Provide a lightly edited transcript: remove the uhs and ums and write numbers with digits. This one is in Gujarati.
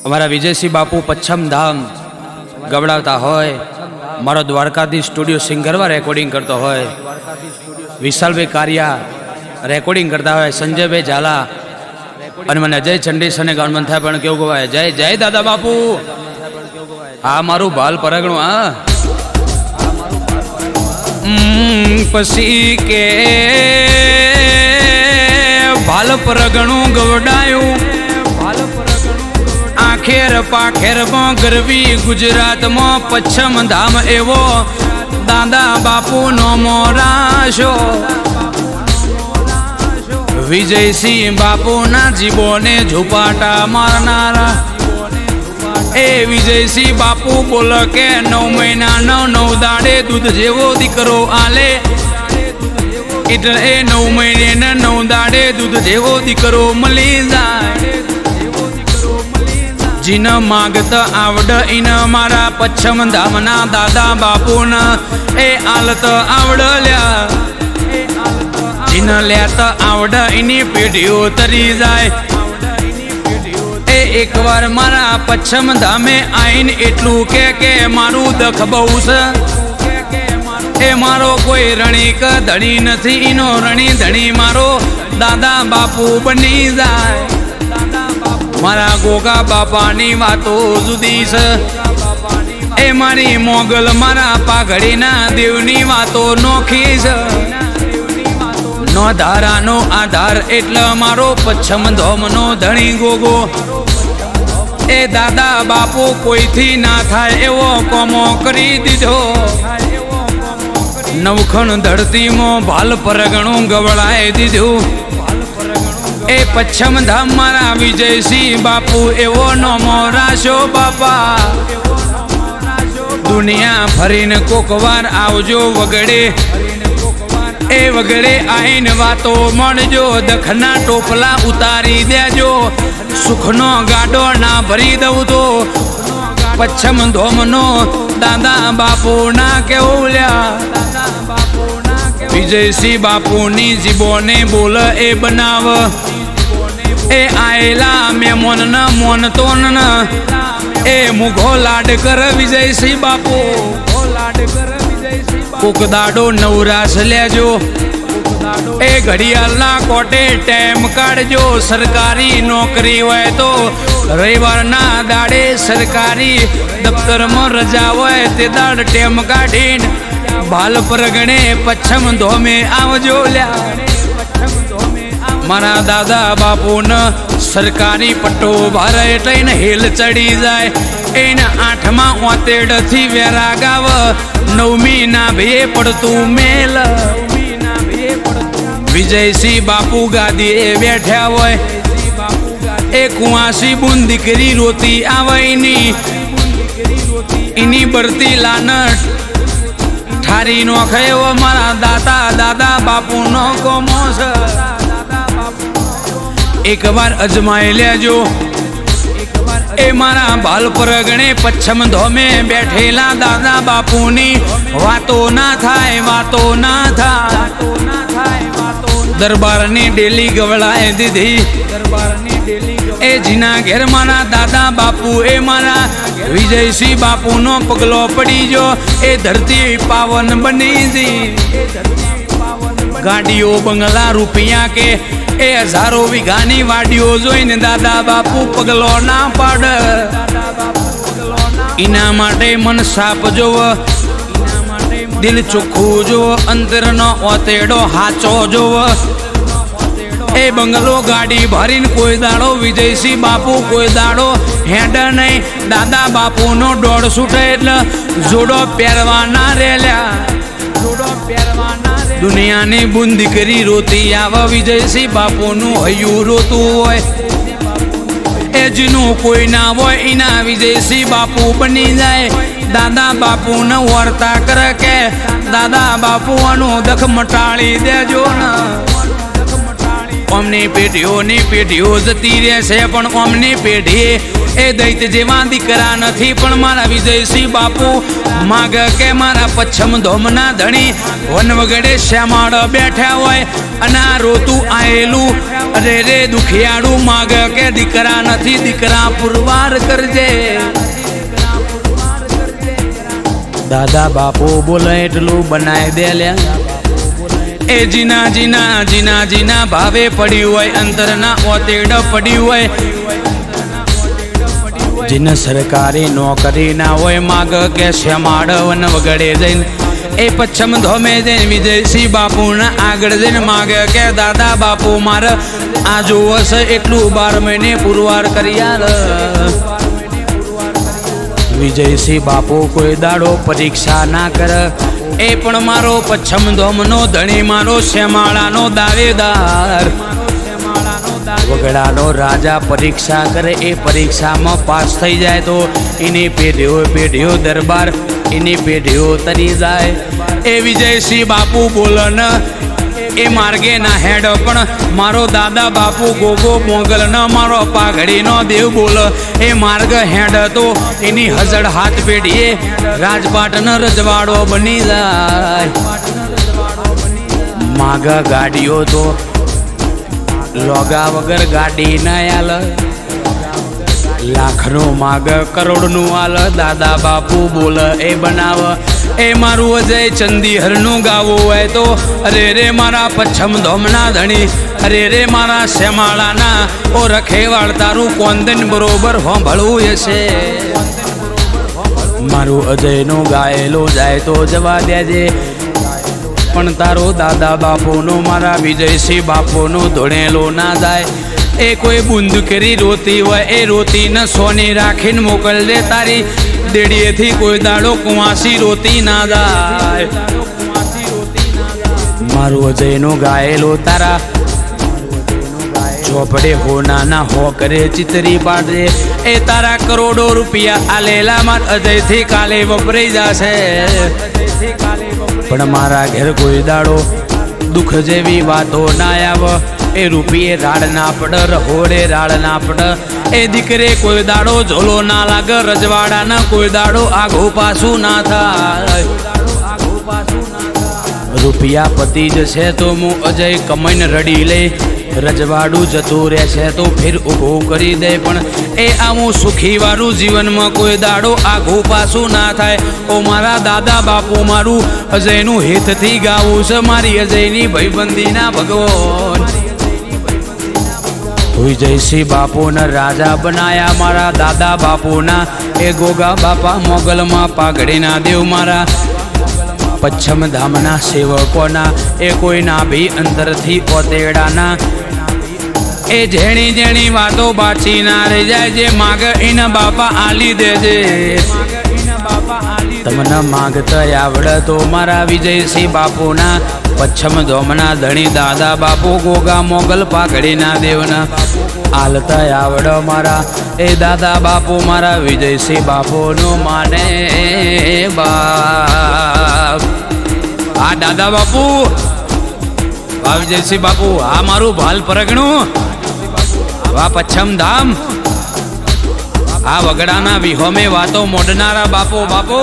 અમારા વિજયસિંહ બાપુ પચ્છમ ધામ ગવડાવતા હોય, મારો દ્વારકાધીશ સ્ટુડિયો સિંગરમાં રેકોર્ડિંગ કરતો હોય, વિશાલભાઈ કારિયા રેકોર્ડિંગ કરતા હોય, સંજયભાઈ ઝાલા અને મને અજય ચંડીસ અને ગાન થાય પણ કેવું કહેવાય, જય જય દાદા બાપુ. આ મારું ભાલ પરગણું. હા પછી કે ભાલ પરગણું ગવડાયું, આખેર પાખેરમાં ગરવી ગુજરાતમાં પચ્છમ ધામ એવો દાદા બાપુ નો મોરાશો. વિજયસિંહ બાપુના જીબોને ઝુપાટા મારનારા એ વિજયસિંહ બાપુ બોલ કે 9 મહિના 9 દાડે દૂધ જેવો દીકરો આલે, એટલે એ 9 મહિને 9 દાડે દૂધ જેવો દીકરો મળી જાય. જીન માગત આવડ ઇન મારા પચ્છમ ધામના દાદા બાપુન એ આલત આવડલ્યા, જીન લેત આવડ એની પેઢીઓ તરી જાય. એ એકવાર મારા પચ્છમ ધામે આઈને એટલું કે મારું દખ બહુ છે, એ મારો કોઈ રણીક ધણી નથી, એનો રણી ધણી મારો દાદા બાપુ બની જાય. મારા ગોગા બાપાની વાતો જુદી છે, એ મારી મોગલ મારા પાઘડીના દેવની વાતો નોખી છે. નો ધારાનો આધાર એટલે મારો પચ્છમ ધોમનો ધણી ગોગો, એ દાદા બાપુ કોઈથી ના થાય એવો કોમો કરી દીધો. નવખણ ધરતીમાં ભાલ પરગણું ગવડાઈ દીધું. એ પચ્છમ ધામ મારા વિજયસિંહ બાપુ એવો નો મોરાશો બાપા. દુનિયા ફરીને કોકવાર આવજો વગડે, એ વગડે આઈને વાતો મળજો, દખના ટોપલા ઉતારી દેજો, સુખનો ગાડો ના ભરી દઉં તો પચ્છમ ધોમનો દાદા બાપુ ના કેવું લ્યા. વિજયસિંહ બાપુની જીબોને બોલ એ બનાવ, એ આયેલા મેમોન ન મોનતો ન એ મુઘો લાડ કર વિજયસિંહ બાપુ. કોક દાડો નવરાશ લેજો, એ ઘડિયાળના કોટે ટાઈમ કાઢજો. સરકારી નોકરી હોય તો રવિવારના દાડે સરકારી દફતરમાં રજા હોય તે દાડ ટાઈમ કાઢીને ભાલ પરગણે પચ્છમ ધોમે આવજો લ્યા. મારા દાદા બાપુન સરકારી પટ્ટો ભારે એટલે હેલ ચડી જાય. એના 8મા ઓતેડથી વેરા ગાવ, 9મી ના ભે પડતું મેલ. વિજયસિંહ બાપુ ગાદીએ બેઠ્યા હોય, એ કુંવાસી બુન દીકરી રોતી આવે એની બરતી લાનટ ઠારી નો ખયો મારા દાદા બાપુ નો કોમો છે. એકવાર અજમાઈ લેજો, એ મારા ભાલ પરગણે પચ્છમ ધોમે બેઠેલા દાદા બાપુની વાતો ના થાય, વાતો ના થાય. દરબારની ડેલી ગવડાઈ દીધી, એ જીના ઘેર મારા દાદા બાપુ એ મારા વિજયસિંહ બાપુનો પગલો પડી જો, એ ધરતી પાવન બની જી. ગાડીઓ બંગલા રૂપિયા કે એ હજારો વીઘાની વાડીઓ જોઈને દાદા બાપુ પગલો ના પાડ. એના માટે મન સાપ જોવ, દિલ ચોખ્ખું જોવ, અંતરનો ઓતેડો હાચો જોવ. એ બંગલો ગાડી ભરીને કોઈ દાડો વિજયસિંહ બાપુ કોઈ દાડો હેડ નહીં. દાદા બાપુનો દોડ છૂટે એટલે જોડો પહેરવાના રેલ્યા. દુનિયાની બુંદી કરી રોતી આવા વિજયસિંહ બાપુનું હૈયું રોતું હોય, એ જીનું કોઈ ના હોય એના વિજયસિંહ બાપુ બની જાય. દાદા બાપુને વર્તા કરે કે દાદા બાપુનું દખ મટાડી દેજો ને. ઓમની પેઢીઓની પેઢીઓ જતી રહેશે પણ ઓમની પેઢી એ દૈત જેવા દીકરા નથી પણ મારા વિજયસિંહ બાપુ માગ કે મારા પચ્છમ ધોમના ધણી વનવગડે શ્યામાળ બેઠા હોય અને આ રોતું આયેલું અરે રે દુખિયાળું માગ કે દીકરા નથી દીકરા પુરવાર કરજે. દાદા બાપુ બોલે એટલું બનાવી દે લ્યા. એ જીના જીના જીના જીના ભાવે પડ્યું હોય અંતરના ઓતેડ પડ્યું હોય જીને સરકારી નોકરી ના હોય માગ કે શ્યામાળ વન વગડે જઈને એ પચ્છમ ધોમે જઈને વિજયસિંહ બાપુના આગળ જઈને માગે કે દાદા બાપુ મારે આ જોવો છે એટલું 12 મહિને પુરવાર કરી આલ. વિજયસિંહ બાપુ કોઈ દાડો પરીક્ષા ના કરે એ પણ મારો પચ્છમ ધોમનો ધણી મારો શ્યામાળાનો દાવેદાર વગડાનો રાજા પરીક્ષા કરે એ પરીક્ષામાં પાસ થઈ જાય તો એની પેઢીઓ પેઢીઓ દરબાર એની પેઢીઓ તરી જાય. એ વિજયસિંહ બાપુ બોલન એ માર્ગે ના હેડ પણ મારો દાદા બાપુ ગોગો મોગલ ન મારો પાઘડીનો દેવ બોલ એ માર્ગ હેડ તો એની હજડ હાથ પેઢીએ રાજપાટનો રજવાડો બની જાય. માગા ગાડીઓ તો લોગા વગર ગાડી ના આલ લાખનું માગ કરોડનું આલ. દાદા બાપુ બોલ એ બનાવ એ મારું અજય ચંદીહરનું ગાવું હોય તો અરે રે મારા પચ્છમ ધોમના ધણી અરે રે મારા શ્યામાળાના ઓ રખેવાળ તારું કોંદન બરોબર હોંભળવું હશે. મારું અજયનું ગાયેલું જાય તો જવા દેજે પણ તારો દાદા બાપુનું મારા વિજયસિંહ બાપુનું ધોણેલું ના જાય. એ કોઈ બુંદ કરી રોતી હોય એ રોતીને સોની રાખીને મોકલજે તારી દેડીએથી કોઈ દાડો કુંવાસી રોતી ના જાય. મારું અજયનું ગાયેલું તારા ચોપડે હોનાના હો કરે ચિતરી પાડજે એ તારા કરોડો રૂપિયા આલેલા માર અજયથી કાલે વપરાઈ જશે પણ મારા ઘેર કોઈ દાડો દુઃખ જેવી વાતો ના આવે. એ રૂપિયે રાડ ના પડ રહોડે રાડ ના પડ એ દીકરે કોઈ દાડો ઝોલો ના લાગે રજવાડાના કોઈ દાડો આઘું પાછું ના થાય. રૂપિયા પતી જશે તો હું અજય કમાઈને રડી લે રજવાડું જતું રહેશે તો ફેર ઊભું કરી દે પણ એ આવું સુખી વાળું જીવનમાં કોઈ દાડો આઘું પાછું ના થાય. ઓ મારા દાદા બાપુ મારું અજયનું હિતથી ગાવું છે મારી અજયની ભાઈબંધીના ભગવાન. વિજયસિંહ બાપુના રાજા બનાયા મારા દાદા બાપુના એ ગોગા બાપા મોગલમાં પાઘડીના દેવ મારા પચ્છમ ધામના સેવકોના એ કોઈના ભી અંદરથી ઓતેડાના એ જેણી જેણી વાતો બાચી ના રહી જાય જે માગ એના બાપા આલી દેજે. તમને માગતા આવડે તો મારા વિજયસિંહ બાપુના પચ્છમ ધોમના ધણી દાદા બાપુ ગોગા મોગલ પાઘડીના દેવના આલતા આવડે મારા એ દાદા બાપુ મારા વિજયસિંહ બાપુનું માને બાપ. આ દાદા બાપુ આ વિજયસિંહ બાપુ આ મારું ભાલ પરગણું આ પચ્છમ ધામ આ વગડાના વિહોમે વાતો મોડનારા બાપો બાપો.